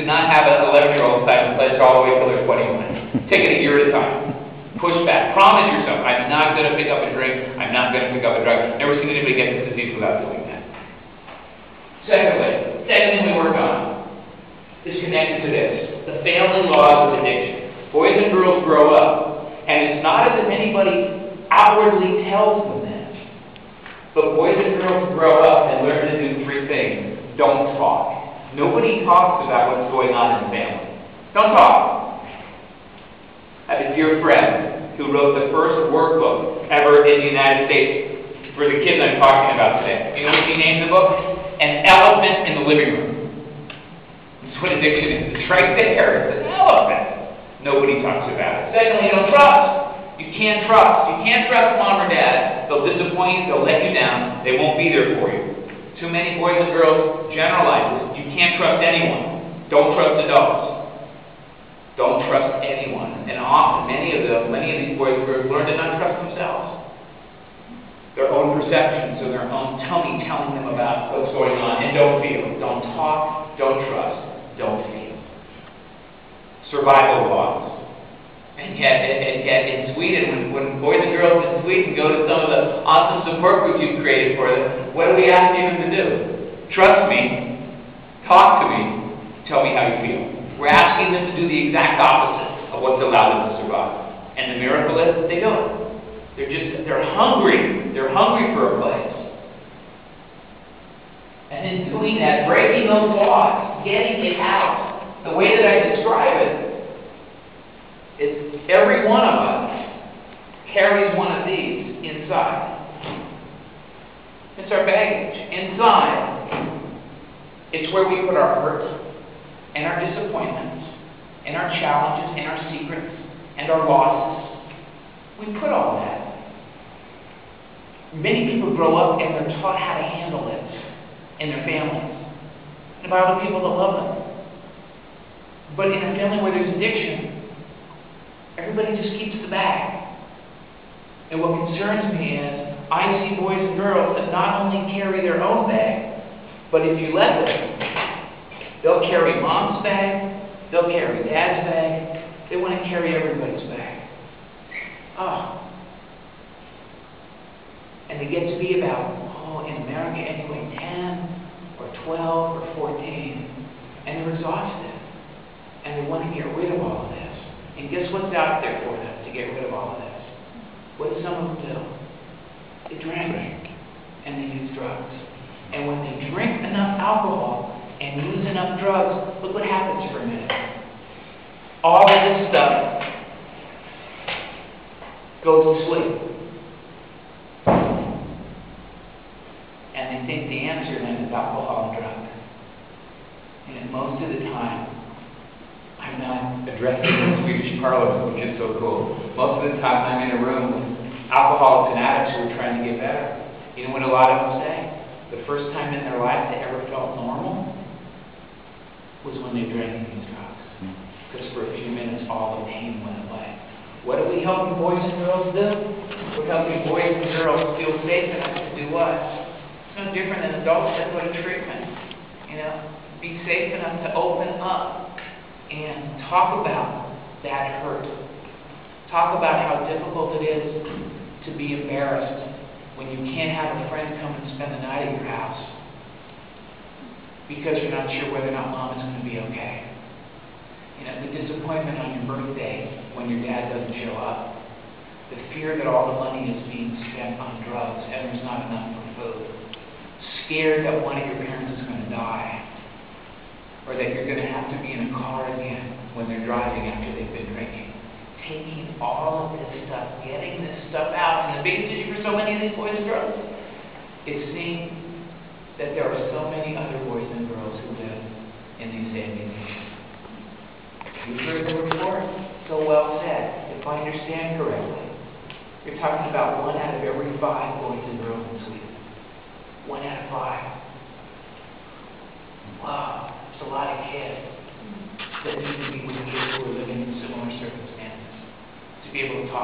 to not have an 11-year-old sign a pledge all the way till they're 21. Take it a year at a time. Push back. Promise yourself, I'm not going to pick up a drink. I'm not going to pick up a drug. Never seen anybody get this disease without doing that. Second thing we work on is connected to this. The family laws of addiction. Boys and girls grow up, and it's not as if anybody outwardly tells them this, but boys and girls grow up and learn to do three things. Don't talk. Nobody talks about what's going on in the family. Don't talk. I have a dear friend who wrote the first workbook ever in the United States for the kids I'm talking about today. You know what he named the book? An Elephant in the Living Room. That's what addiction is. It's right there. It's an elephant. Nobody talks about it. Secondly, you don't trust. You can't trust. You can't trust mom or dad. They'll disappoint you. They'll let you down. They won't be there for you. Too many boys and girls generalize this. You can't trust anyone. Don't trust adults. Don't trust anyone. And often, many of these boys and girls learn to not trust themselves. Their own perceptions or their own tummy telling them about what's going on. And don't feel. Don't talk. Don't trust. Don't feel. Survival laws. And yet in Sweden, when boys and girls in Sweden go to some of the awesome support groups you've created for them, what are we asking them to do? Trust me. Talk to me. Tell me how you feel. We're asking them to do the exact opposite of what's allowed them to survive. And the miracle is they do it. They're hungry. They're hungry for a place. And in doing that, breaking those laws, getting it out, the way that I describe it is every one of us carries one of these inside. It's our baggage. Inside, it's where we put our hurt and our disappointments and our challenges and our secrets and our losses. We put all that. Many people grow up and they're taught how to handle it in their families and by other people that love them. But in a family where there's addiction, everybody just keeps the bag. And what concerns me is I see boys and girls that not only carry their own bag, but if you let them, they'll carry mom's bag, they'll carry dad's bag, they want to carry everybody's bag. Oh. And they get to be about, in America anyway, 10 or 12 or 14, and they're exhausted. And they want to get rid of all of this. And guess what's out there for them to get rid of all of this? What do some of them do? They drink and they use drugs. And when they drink enough alcohol and use enough drugs, look what happens for a minute. All of this stuff goes to sleep. And they think the answer then is alcohol and drugs. And most of the time, I'm not addressing the Swedish Parliament, which is so cool. Most of the time, I'm in a room with alcoholics and addicts who are trying to get better. You know what a lot of them say? The first time in their life they ever felt normal was when they drank these drugs. Because for a few minutes, all the pain went away. What are we helping boys and girls do? We're helping boys and girls feel safe enough to do what? It's no different than adults that go to treatment. You know, be safe enough to open up and talk about that hurt. Talk about how difficult it is to be embarrassed when you can't have a friend come and spend the night at your house because you're not sure whether or not mom is going to be okay. You know, the disappointment on your birthday when your dad doesn't show up. The fear that all the money is being spent on drugs and there's not enough for food. Scared that one of your parents is going to die. Or that you're going to have to be in a car again when they're driving after they've been drinking. Taking all of this stuff, getting this stuff out. And the biggest issue for so many of these boys and girls is seeing that there are so many other boys and girls who live in these same conditions. You've heard the report? So well said. If I understand correctly, you're talking about 1 out of every 5 boys and girls in Sweden. 1 out of 5. Wow. A lot of kids that need to be with kids who are living in similar circumstances to be able to talk.